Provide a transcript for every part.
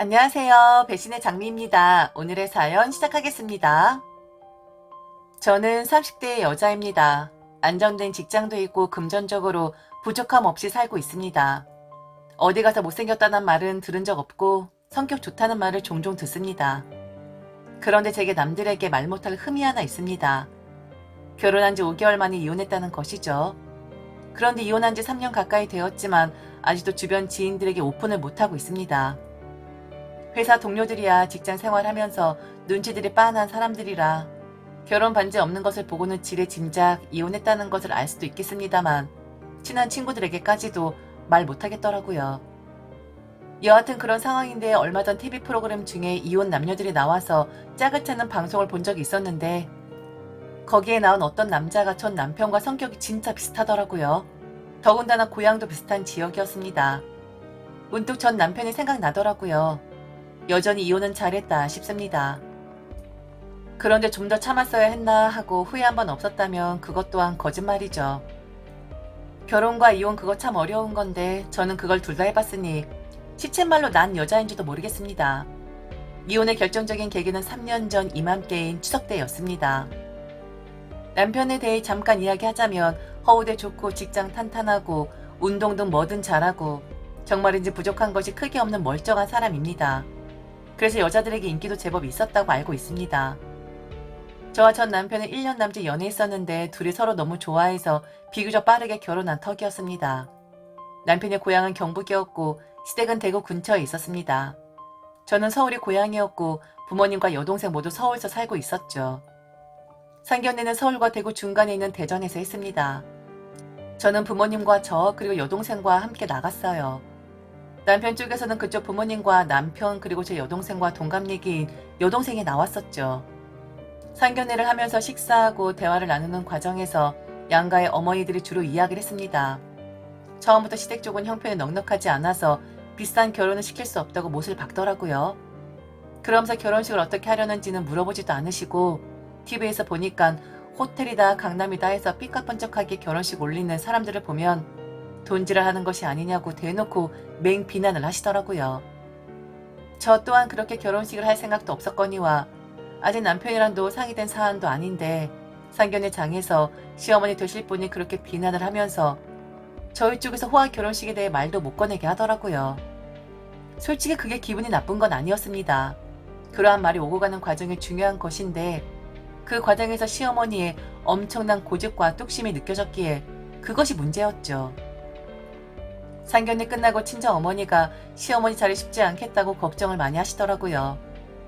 안녕하세요. 배신의 장미입니다. 오늘의 사연 시작하겠습니다. 저는 30대의 여자입니다. 안정된 직장도 있고 금전적으로 부족함 없이 살고 있습니다. 어디 가서 못생겼다는 말은 들은 적 없고 성격 좋다는 말을 종종 듣습니다. 그런데 제게 남들에게 말 못할 흠이 하나 있습니다. 결혼한 지 5개월 만에 이혼했다는 것이죠. 그런데 이혼한 지 3년 가까이 되었지만 아직도 주변 지인들에게 오픈을 못하고 있습니다. 회사 동료들이야 직장 생활하면서 눈치들이 빤한 사람들이라 결혼 반지 없는 것을 보고는 지레 짐작 이혼했다는 것을 알 수도 있겠습니다만 친한 친구들에게까지도 말 못하겠더라고요. 여하튼 그런 상황인데 얼마 전 TV 프로그램 중에 이혼 남녀들이 나와서 짝을 찾는 방송을 본 적이 있었는데 거기에 나온 어떤 남자가 전 남편과 성격이 진짜 비슷하더라고요. 더군다나 고향도 비슷한 지역이었습니다. 문득 전 남편이 생각나더라고요. 여전히 이혼은 잘했다 싶습니다. 그런데 좀 더 참았어야 했나 하고 후회한 번 없었다면 그것 또한 거짓말이죠. 결혼과 이혼 그거 참 어려운 건데 저는 그걸 둘 다 해봤으니 시쳇말로 난 여자인지도 모르겠습니다. 이혼의 결정적인 계기는 3년 전 이맘때인 추석 때였습니다. 남편에 대해 잠깐 이야기하자면 허우대 좋고 직장 탄탄하고 운동 등 뭐든 잘하고 정말인지 부족한 것이 크게 없는 멀쩡한 사람입니다. 그래서 여자들에게 인기도 제법 있었다고 알고 있습니다. 저와 전 남편은 1년 남짓 연애했었는데 둘이 서로 너무 좋아해서 비교적 빠르게 결혼한 터기였습니다. 남편의 고향은 경북이었고 시댁은 대구 근처에 있었습니다. 저는 서울이 고향이었고 부모님과 여동생 모두 서울서 살고 있었죠. 상견례는 서울과 대구 중간에 있는 대전에서 했습니다. 저는 부모님과 저 그리고 여동생과 함께 나갔어요. 남편 쪽에서는 그쪽 부모님과 남편 그리고 제 여동생과 동갑내기인 여동생이 나왔었죠. 상견례를 하면서 식사하고 대화를 나누는 과정에서 양가의 어머니들이 주로 이야기를 했습니다. 처음부터 시댁 쪽은 형편이 넉넉하지 않아서 비싼 결혼을 시킬 수 없다고 못을 박더라고요. 그러면서 결혼식을 어떻게 하려는지는 물어보지도 않으시고 TV에서 보니까 호텔이다 강남이다 해서 삐까뻔쩍하게 결혼식 올리는 사람들을 보면 돈질을 하는 것이 아니냐고 대놓고 맹 비난을 하시더라고요. 저 또한 그렇게 결혼식을 할 생각도 없었거니와 아직 남편이랑도 상의된 사안도 아닌데 상견례 장에서 시어머니 되실 분이 그렇게 비난을 하면서 저희 쪽에서 호화 결혼식에 대해 말도 못 꺼내게 하더라고요. 솔직히 그게 기분이 나쁜 건 아니었습니다. 그러한 말이 오고 가는 과정이 중요한 것인데 그 과정에서 시어머니의 엄청난 고집과 뚝심이 느껴졌기에 그것이 문제였죠. 상견례 끝나고 친정어머니가 시어머니 자리 쉽지 않겠다고 걱정을 많이 하시더라고요.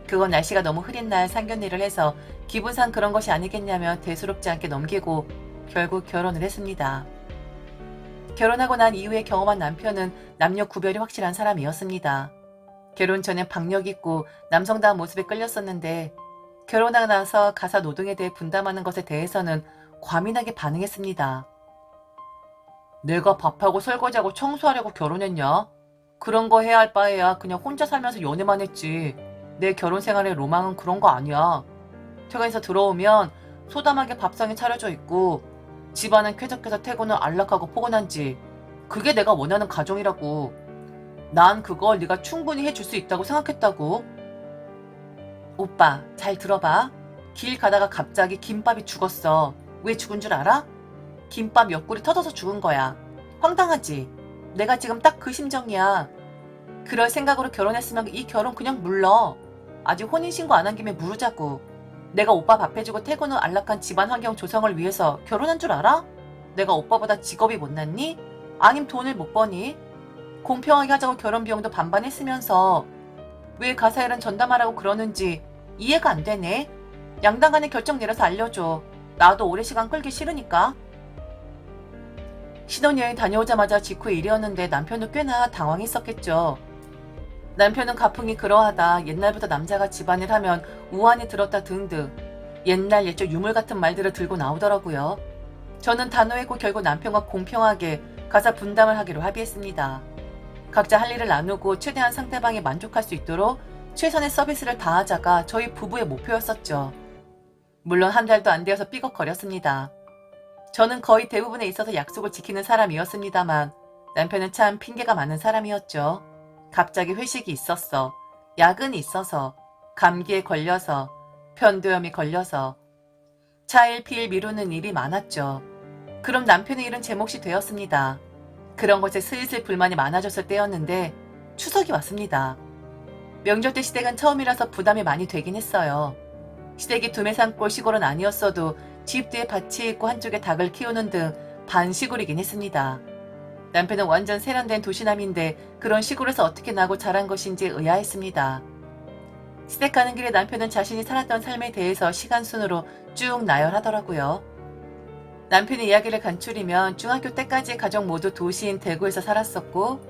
그건 날씨가 너무 흐린 날 상견례를 해서 기분상 그런 것이 아니겠냐며 대수롭지 않게 넘기고 결국 결혼을 했습니다. 결혼하고 난 이후에 경험한 남편은 남녀 구별이 확실한 사람이었습니다. 결혼 전엔 박력 있고 남성다운 모습에 끌렸었는데 결혼하고 나서 가사 노동에 대해 분담하는 것에 대해서는 과민하게 반응했습니다. 내가 밥하고 설거지하고 청소하려고 결혼했냐? 그런 거 해야 할 바에야 그냥 혼자 살면서 연애만 했지. 내 결혼 생활의 로망은 그런 거 아니야. 퇴근해서 들어오면 소담하게 밥상에 차려져 있고 집안은 쾌적해서 퇴근 후 안락하고 포근한지 그게 내가 원하는 가정이라고. 난 그걸 네가 충분히 해줄 수 있다고 생각했다고. 오빠 잘 들어봐. 길 가다가 갑자기 김밥이 죽었어. 왜 죽은 줄 알아? 김밥 옆구리 터져서 죽은 거야. 황당하지? 내가 지금 딱 그 심정이야. 그럴 생각으로 결혼했으면 이 결혼 그냥 물러. 아직 혼인신고 안 한 김에 물으자고. 내가 오빠 밥 해주고 퇴근 후 안락한 집안 환경 조성을 위해서 결혼한 줄 알아? 내가 오빠보다 직업이 못났니? 아님 돈을 못 버니? 공평하게 하자고 결혼 비용도 반반 했으면서 왜 가사일은 전담하라고 그러는지 이해가 안 되네. 양당 간에 결정 내려서 알려줘. 나도 오래 시간 끌기 싫으니까. 신혼여행 다녀오자마자 직후의 일이었는데 남편도 꽤나 당황했었겠죠. 남편은 가풍이 그러하다, 옛날부터 남자가 집안일 하면 우환이 들었다 등등 옛날 옛적 유물 같은 말들을 들고 나오더라고요. 저는 단호했고 결국 남편과 공평하게 가사 분담을 하기로 합의했습니다. 각자 할 일을 나누고 최대한 상대방이 만족할 수 있도록 최선의 서비스를 다하자가 저희 부부의 목표였었죠. 물론 한 달도 안 되어서 삐걱거렸습니다. 저는 거의 대부분에 있어서 약속을 지키는 사람이었습니다만 남편은 참 핑계가 많은 사람이었죠. 갑자기 회식이 있었어. 야근이 있어서, 감기에 걸려서, 편도염이 걸려서, 차일피일 미루는 일이 많았죠. 그럼 남편의 일은 제 몫이 되었습니다. 그런 것에 슬슬 불만이 많아졌을 때였는데 추석이 왔습니다. 명절 때 시댁은 처음이라서 부담이 많이 되긴 했어요. 시댁이 두메산골 시골은 아니었어도 집 뒤에 밭이 있고 한쪽에 닭을 키우는 등 반시골이긴 했습니다. 남편은 완전 세련된 도시남인데 그런 시골에서 어떻게 나고 자란 것인지 의아했습니다. 시댁 가는 길에 남편은 자신이 살았던 삶에 대해서 시간순으로 쭉 나열하더라고요. 남편의 이야기를 간추리면 중학교 때까지 가족 모두 도시인 대구에서 살았었고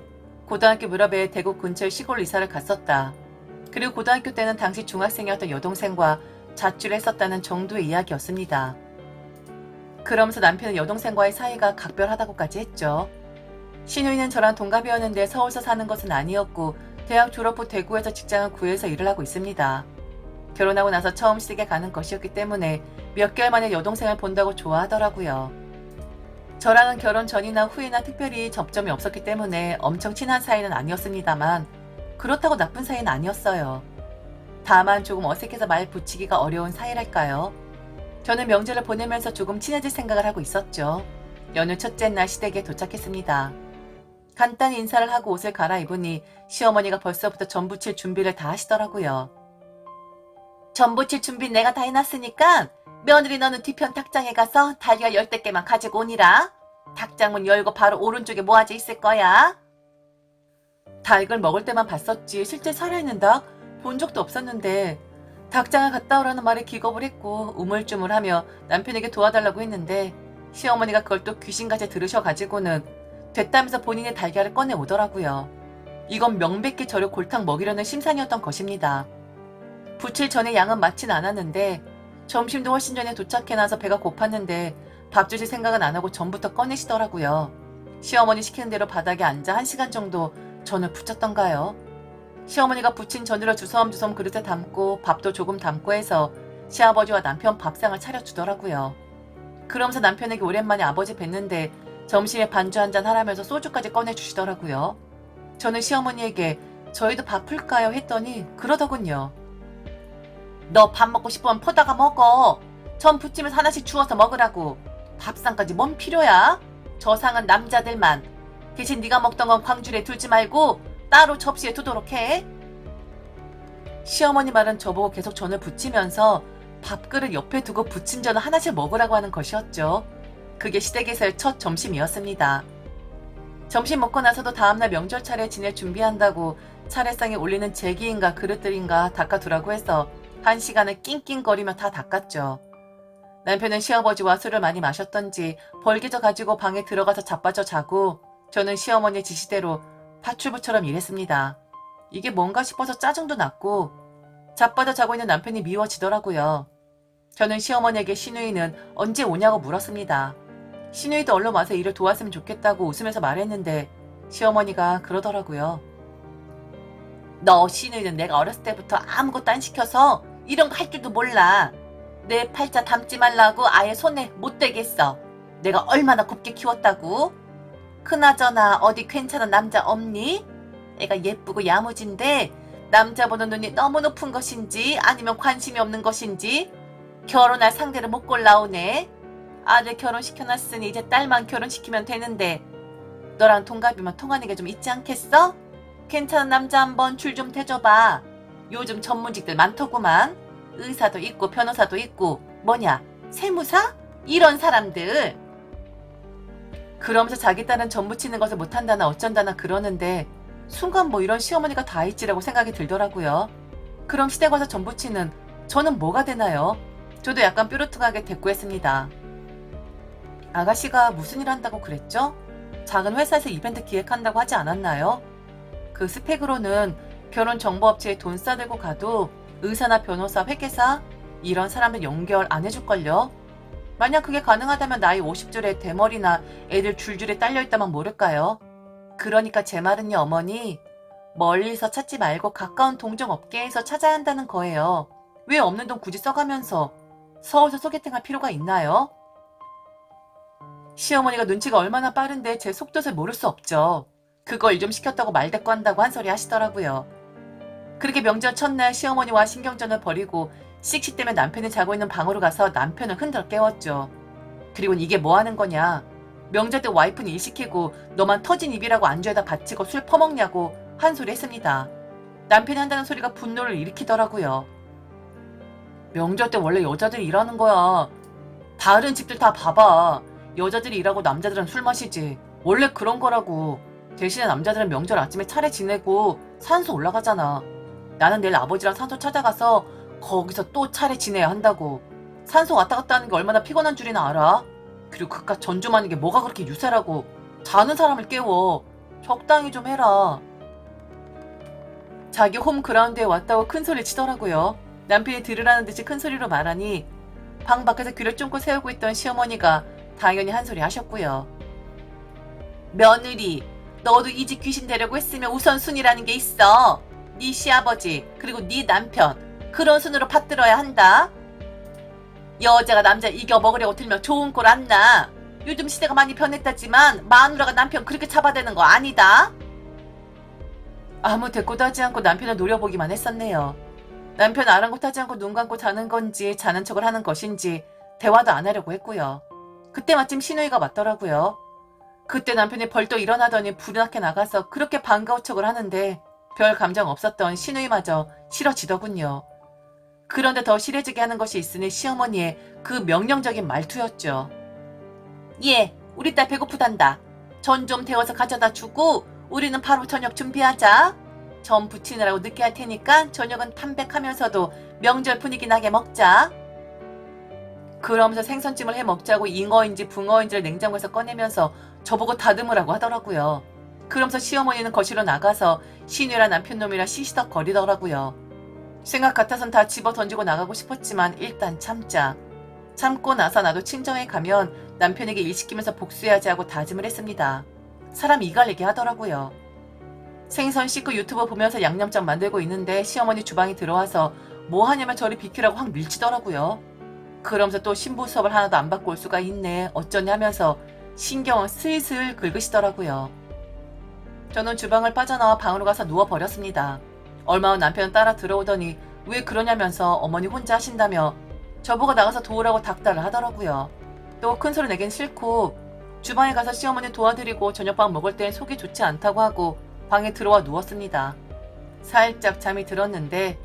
고등학교 무렵에 대구 근처 시골 이사를 갔었다. 그리고 고등학교 때는 당시 중학생이었던 여동생과 자취를 했었다는 정도의 이야기였습니다. 그러면서 남편은 여동생과의 사이가 각별하다고까지 했죠. 신우이는 저랑 동갑이었는데 서울서 사는 것은 아니었고 대학 졸업 후 대구에서 직장을 구해서 일을 하고 있습니다. 결혼하고 나서 처음 시댁에 가는 것이었기 때문에 몇 개월 만에 여동생을 본다고 좋아하더라고요. 저랑은 결혼 전이나 후이나 특별히 접점이 없었기 때문에 엄청 친한 사이는 아니었습니다만 그렇다고 나쁜 사이는 아니었어요. 다만 조금 어색해서 말 붙이기가 어려운 사이랄까요. 저는 명절을 보내면서 조금 친해질 생각을 하고 있었죠. 연휴 첫째 날 시댁에 도착했습니다. 간단히 인사를 하고 옷을 갈아입으니 시어머니가 벌써부터 전 부칠 준비를 다 하시더라고요. 전 부칠 준비 내가 다 해놨으니까 며느리 너는 뒤편 닭장에 가서 달걀 10대 개만 가지고 오니라. 닭장문 열고 바로 오른쪽에 모아져 있을 거야. 닭을 먹을 때만 봤었지 실제 살아있는 닭 본 적도 없었는데 닭장을 갔다 오라는 말에 기겁을 했고 우물쭈물하며 남편에게 도와달라고 했는데 시어머니가 그걸 또 귀신같이 들으셔가지고는 됐다면서 본인의 달걀을 꺼내 오더라고요. 이건 명백히 저를 골탕 먹이려는 심산이었던 것입니다. 부칠 전에 양은 많진 않았는데 점심도 훨씬 전에 도착해 나서 배가 고팠는데 밥 주실 생각은 안 하고 전부터 꺼내시더라고요. 시어머니 시키는 대로 바닥에 앉아 1시간 정도 전을 부쳤던가요. 시어머니가 부친 전으로 주섬주섬 그릇에 담고 밥도 조금 담고 해서 시아버지와 남편 밥상을 차려주더라고요. 그러면서 남편에게 오랜만에 아버지 뵀는데 점심에 반주 한잔 하라면서 소주까지 꺼내주시더라고요. 저는 시어머니에게 저희도 밥 풀까요? 했더니 그러더군요. 너 밥 먹고 싶으면 퍼다가 먹어. 전 부치면서 하나씩 주워서 먹으라고. 밥상까지 뭔 필요야? 저 상은 남자들만. 대신 네가 먹던 건 광주리에 두지 말고 따로 접시에 두도록 해. 시어머니 말은 저보고 계속 전을 부치면서 밥그릇 옆에 두고 부친 전을 하나씩 먹으라고 하는 것이었죠. 그게 시댁에서의 첫 점심이었습니다. 점심 먹고 나서도 다음날 명절 차례 지낼 준비한다고 차례상에 올리는 제기인가 그릇들인가 닦아두라고 해서 1시간을 낑낑거리며 다 닦았죠. 남편은 시아버지와 술을 많이 마셨던지 벌개져 가지고 방에 들어가서 자빠져 자고 저는 시어머니의 지시대로 파출부처럼 일했습니다. 이게 뭔가 싶어서 짜증도 났고 자빠져 자고 있는 남편이 미워지더라고요. 저는 시어머니에게 신우이는 언제 오냐고 물었습니다. 신우이도 얼른 와서 일을 도왔으면 좋겠다고 웃으면서 말했는데 시어머니가 그러더라고요. 너 신우이는 내가 어렸을 때부터 아무것도 안 시켜서 이런 거 할 줄도 몰라. 내 팔자 담지 말라고 아예 손에 못 대겠어. 내가 얼마나 곱게 키웠다고. 그나저나 어디 괜찮은 남자 없니? 애가 예쁘고 야무진데 남자 보는 눈이 너무 높은 것인지 아니면 관심이 없는 것인지 결혼할 상대를 못 골라오네. 아들 결혼시켜놨으니 이제 딸만 결혼시키면 되는데 너랑 동갑이면 통하는 게 좀 있지 않겠어? 괜찮은 남자 한번 줄 좀 대줘봐. 요즘 전문직들 많더구만. 의사도 있고 변호사도 있고 뭐냐 세무사? 이런 사람들. 그러면서 자기 딸은 전 부치는 것을 못한다나 어쩐다나 그러는데 순간 뭐 이런 시어머니가 다 있지라고 생각이 들더라고요. 그럼 시댁 와서 전 부치는 저는 뭐가 되나요? 저도 약간 뾰루퉁하게 대꾸했습니다. 아가씨가 무슨 일 한다고 그랬죠? 작은 회사에서 이벤트 기획한다고 하지 않았나요? 그 스펙으로는 결혼정보업체에 돈 싸들고 가도 의사나 변호사, 회계사 이런 사람들 연결 안 해줄걸요? 만약 그게 가능하다면 나이 50줄에 대머리나 애들 줄줄이 딸려있다면 모를까요? 그러니까 제 말은요 어머니 멀리서 찾지 말고 가까운 동종업계에서 찾아야 한다는 거예요. 왜 없는 돈 굳이 써가면서 서울서 소개팅할 필요가 있나요? 시어머니가 눈치가 얼마나 빠른데 제 속뜻을 모를 수 없죠. 그거 일 좀 시켰다고 말대꾸 한다고 한 소리 하시더라고요. 그렇게 명절 첫날 시어머니와 신경전을 벌이고 씩씩 때문에 남편이 자고 있는 방으로 가서 남편을 흔들어 깨웠죠. 그리고 이게 뭐 하는 거냐. 명절 때 와이프는 일 시키고 너만 터진 입이라고 안주에다 받치고 술 퍼먹냐고 한 소리 했습니다. 남편이 한다는 소리가 분노를 일으키더라고요. 명절 때 원래 여자들이 일하는 거야. 다른 집들 다 봐봐. 여자들이 일하고 남자들은 술 마시지. 원래 그런 거라고. 대신에 남자들은 명절 아침에 차례 지내고 산소 올라가잖아. 나는 내일 아버지랑 산소 찾아가서 거기서 또 차례 지내야 한다고. 산소 왔다 갔다 하는 게 얼마나 피곤한 줄이나 알아? 그리고 그깟 전주만는 게 뭐가 그렇게 유세라고. 자는 사람을 깨워. 적당히 좀 해라. 자기 홈그라운드에 왔다고 큰소리 치더라고요. 남편이 들으라는 듯이 큰소리로 말하니 방 밖에서 귀를 쫑긋 세우고 있던 시어머니가 당연히 한 소리 하셨고요. 며느리, 너도 이 집 귀신 되려고 했으면 우선순위라는 게 있어. 네 시아버지 그리고 네 남편 그런 순으로 받들어야 한다. 여자가 남자 이겨먹으려고 들면 좋은 꼴 안 나. 요즘 시대가 많이 변했다지만 마누라가 남편 그렇게 잡아대는 거 아니다. 아무 대꾸도 하지 않고 남편을 노려보기만 했었네요. 남편 아랑곳하지 않고 눈 감고 자는 건지 자는 척을 하는 것인지 대화도 안 하려고 했고요. 그때 마침 신우이가 왔더라고요. 그때 남편이 벌떡 일어나더니 불나게 나가서 그렇게 반가운 척을 하는데 별 감정 없었던 신우이마저 싫어지더군요. 그런데 더 싫어지게 하는 것이 있으니 시어머니의 그 명령적인 말투였죠. 예, 우리 딸 배고프단다. 전 좀 데워서 가져다 주고 우리는 바로 저녁 준비하자. 전 부치느라고 늦게 할 테니까 저녁은 담백하면서도 명절 분위기 나게 먹자. 그러면서 생선찜을 해 먹자고 잉어인지 붕어인지를 냉장고에서 꺼내면서 저보고 다듬으라고 하더라고요. 그러면서 시어머니는 거실로 나가서 신우이랑 남편놈이랑 시시덕거리더라고요. 생각 같아선 다 집어 던지고 나가고 싶었지만 일단 참자. 참고 나서 나도 친정에 가면 남편에게 일 시키면서 복수해야지 하고 다짐을 했습니다. 사람 이갈리게 하더라고요. 생선 씻고 유튜브 보면서 양념장 만들고 있는데 시어머니 주방에 들어와서 뭐 하냐면 저리 비키라고 확 밀치더라고요. 그러면서 또 신부 수업을 하나도 안 받고 올 수가 있네 어쩌냐 하면서 신경을 슬슬 긁으시더라고요. 저는 주방을 빠져나와 방으로 가서 누워버렸습니다. 얼마 후 남편은 따라 들어오더니 왜 그러냐면서 어머니 혼자 하신다며 저보고 나가서 도우라고 닥달을 하더라고요. 또 큰소리 내긴 싫고 주방에 가서 시어머니 도와드리고 저녁밥 먹을 땐 속이 좋지 않다고 하고 방에 들어와 누웠습니다. 살짝 잠이 들었는데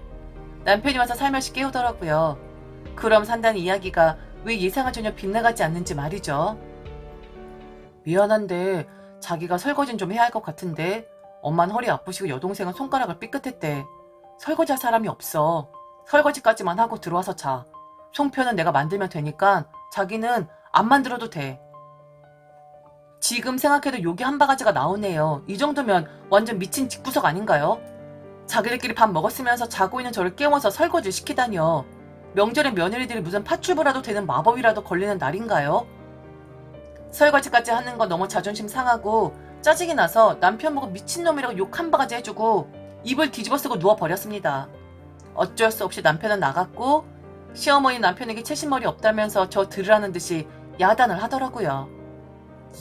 남편이 와서 살며시 깨우더라고요. 그럼 산다는 이야기가 왜 예상을 전혀 빗나가지 않는지 말이죠. 미안한데 자기가 설거지는 좀 해야 할 것 같은데 엄마는 허리 아프시고 여동생은 손가락을 삐끗했대. 설거지할 사람이 없어. 설거지까지만 하고 들어와서 자. 송편은 내가 만들면 되니까 자기는 안 만들어도 돼. 지금 생각해도 욕이 한 바가지가 나오네요. 이 정도면 완전 미친 집구석 아닌가요? 자기들끼리 밥 먹었으면서 자고 있는 저를 깨워서 설거지를 시키다니요. 명절에 며느리들이 무슨 팥줄부라도 되는 마법이라도 걸리는 날인가요? 설거지까지 하는 거 너무 자존심 상하고 짜증이 나서 남편 보고 미친놈이라고 욕 한 바가지 해주고 입을 뒤집어 쓰고 누워버렸습니다. 어쩔 수 없이 남편은 나갔고 시어머니 남편에게 채신머리 없다면서 저 들으라는 듯이 야단을 하더라고요.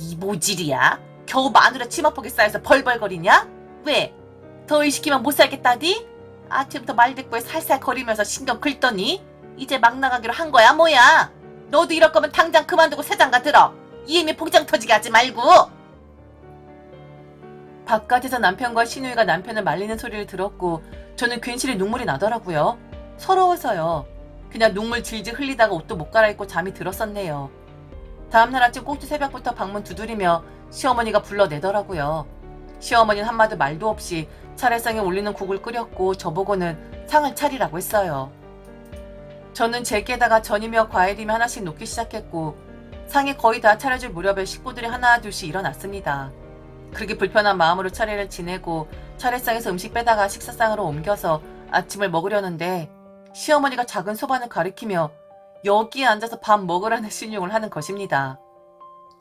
이 모질이야? 겨우 마누라 치마폭에 쌓여서 벌벌거리냐? 왜? 더 일 시키면 못 살겠다디? 아침부터 말대꾸에 살살 거리면서 신경 긁더니 이제 막 나가기로 한 거야 뭐야? 너도 이럴 거면 당장 그만두고 새장가 들어. 이미 복장 터지게 하지 말고. 바깥에서 남편과 신우이가 남편을 말리는 소리를 들었고 저는 괜시리 눈물이 나더라고요. 서러워서요. 그냥 눈물 질질 흘리다가 옷도 못 갈아입고 잠이 들었었네요. 다음날 아침 꼭두 새벽부터 방문 두드리며 시어머니가 불러내더라고요. 시어머니는 한마디 말도 없이 차례상에 올리는 국을 끓였고 저보고는 상을 차리라고 했어요. 저는 제게다가 전이며 과일이며 하나씩 놓기 시작했고 상이 거의 다 차려질 무렵에 식구들이 하나 둘씩 일어났습니다. 그렇게 불편한 마음으로 차례를 지내고 차례상에서 음식 빼다가 식사상으로 옮겨서 아침을 먹으려는데 시어머니가 작은 소반을 가리키며 여기에 앉아서 밥 먹으라는 신용을 하는 것입니다.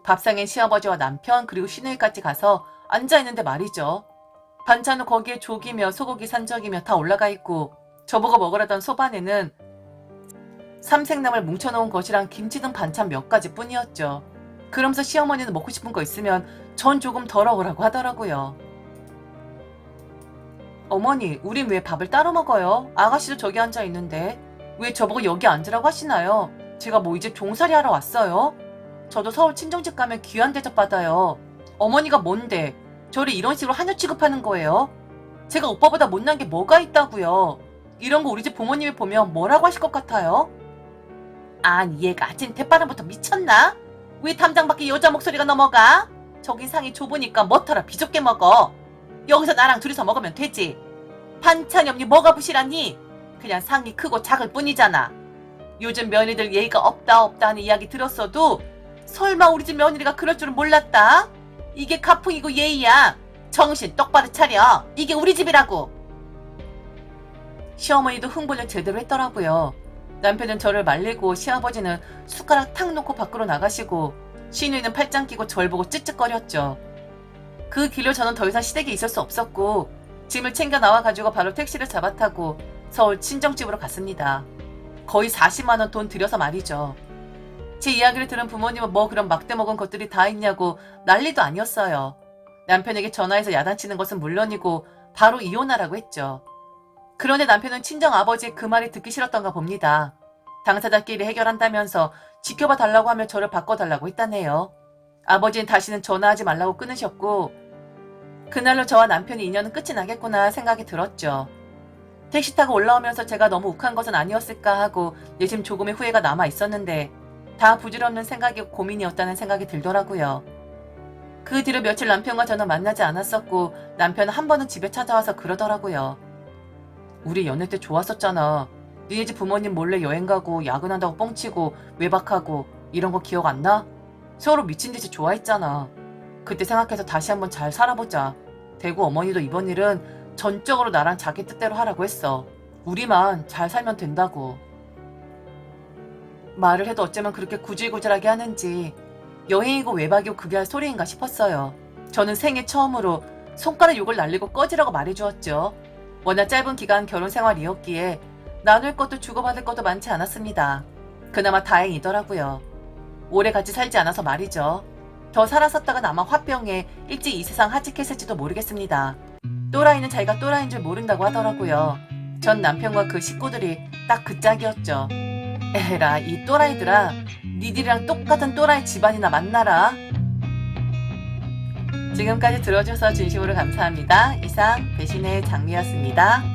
밥상엔 시아버지와 남편 그리고 시누이까지 가서 앉아있는데 말이죠. 반찬은 거기에 조기며 소고기 산적이며 다 올라가 있고 저보고 먹으라던 소반에는 삼색나물 뭉쳐놓은 것이랑 김치 등 반찬 몇 가지 뿐이었죠. 그러면서 시어머니는 먹고 싶은 거 있으면 전 조금 덜어 오라고 하더라고요. 어머니, 우린 왜 밥을 따로 먹어요? 아가씨도 저기 앉아 있는데. 왜 저보고 여기 앉으라고 하시나요? 제가 뭐 이 집 종살이 하러 왔어요? 저도 서울 친정집 가면 귀한 대접 받아요. 어머니가 뭔데 저를 이런 식으로 하녀 취급하는 거예요? 제가 오빠보다 못난 게 뭐가 있다고요? 이런 거 우리 집 부모님이 보면 뭐라고 하실 것 같아요? 아니 얘가 아침 대바람부터 미쳤나? 왜 담장 밖에 여자 목소리가 넘어가? 저기 상이 좁으니까 뭐더라 비좁게 먹어. 여기서 나랑 둘이서 먹으면 되지. 반찬이 없니 뭐가 부실하니? 그냥 상이 크고 작을 뿐이잖아. 요즘 며느리들 예의가 없다 하는 이야기 들었어도 설마 우리 집 며느리가 그럴 줄은 몰랐다? 이게 가풍이고 예의야. 정신 똑바로 차려. 이게 우리 집이라고. 시어머니도 흥분을 제대로 했더라고요. 남편은 저를 말리고 시아버지는 숟가락 탁 놓고 밖으로 나가시고 시누이는 팔짱 끼고 절 보고 쯧쯧거렸죠. 그 길로 저는 더 이상 시댁에 있을 수 없었고 짐을 챙겨 나와가지고 바로 택시를 잡아타고 서울 친정집으로 갔습니다. 거의 40만 원 돈 들여서 말이죠. 제 이야기를 들은 부모님은 뭐 그런 막대 먹은 것들이 다 있냐고 난리도 아니었어요. 남편에게 전화해서 야단치는 것은 물론이고 바로 이혼하라고 했죠. 그런데 남편은 친정아버지의 그 말이 듣기 싫었던가 봅니다. 당사자끼리 해결한다면서 지켜봐 달라고 하며 저를 바꿔달라고 했다네요. 아버지는 다시는 전화하지 말라고 끊으셨고 그날로 저와 남편의 인연은 끝이 나겠구나 생각이 들었죠. 택시 타고 올라오면서 제가 너무 욱한 것은 아니었을까 하고 내심 조금의 후회가 남아 있었는데 다 부질없는 생각이 고민이었다는 생각이 들더라고요. 그 뒤로 며칠 남편과 저는 만나지 않았었고 남편은 한 번은 집에 찾아와서 그러더라고요. 우리 연애 때 좋았었잖아. 니네 집 부모님 몰래 여행 가고 야근한다고 뻥치고 외박하고 이런 거 기억 안 나? 서로 미친 듯이 좋아했잖아. 그때 생각해서 다시 한번 잘 살아보자. 대구 어머니도 이번 일은 전적으로 나랑 자기 뜻대로 하라고 했어. 우리만 잘 살면 된다고. 말을 해도 어쩌면 그렇게 구질구질하게 하는지 여행이고 외박이고 그게 할 소리인가 싶었어요. 저는 생애 처음으로 손가락 욕을 날리고 꺼지라고 말해주었죠. 워낙 짧은 기간 결혼 생활이었기에 나눌 것도 주고받을 것도 많지 않았습니다. 그나마 다행이더라고요. 오래 같이 살지 않아서 말이죠. 더 살았었다간 아마 화병에 일찍 이 세상 하직했을지도 모르겠습니다. 또라이는 자기가 또라이인 줄 모른다고 하더라고요. 전 남편과 그 식구들이 딱 그 짝이었죠. 에라 이 또라이들아, 니들이랑 똑같은 또라이 집안이나 만나라. 지금까지 들어줘서 진심으로 감사합니다. 이상 배신의 장미였습니다.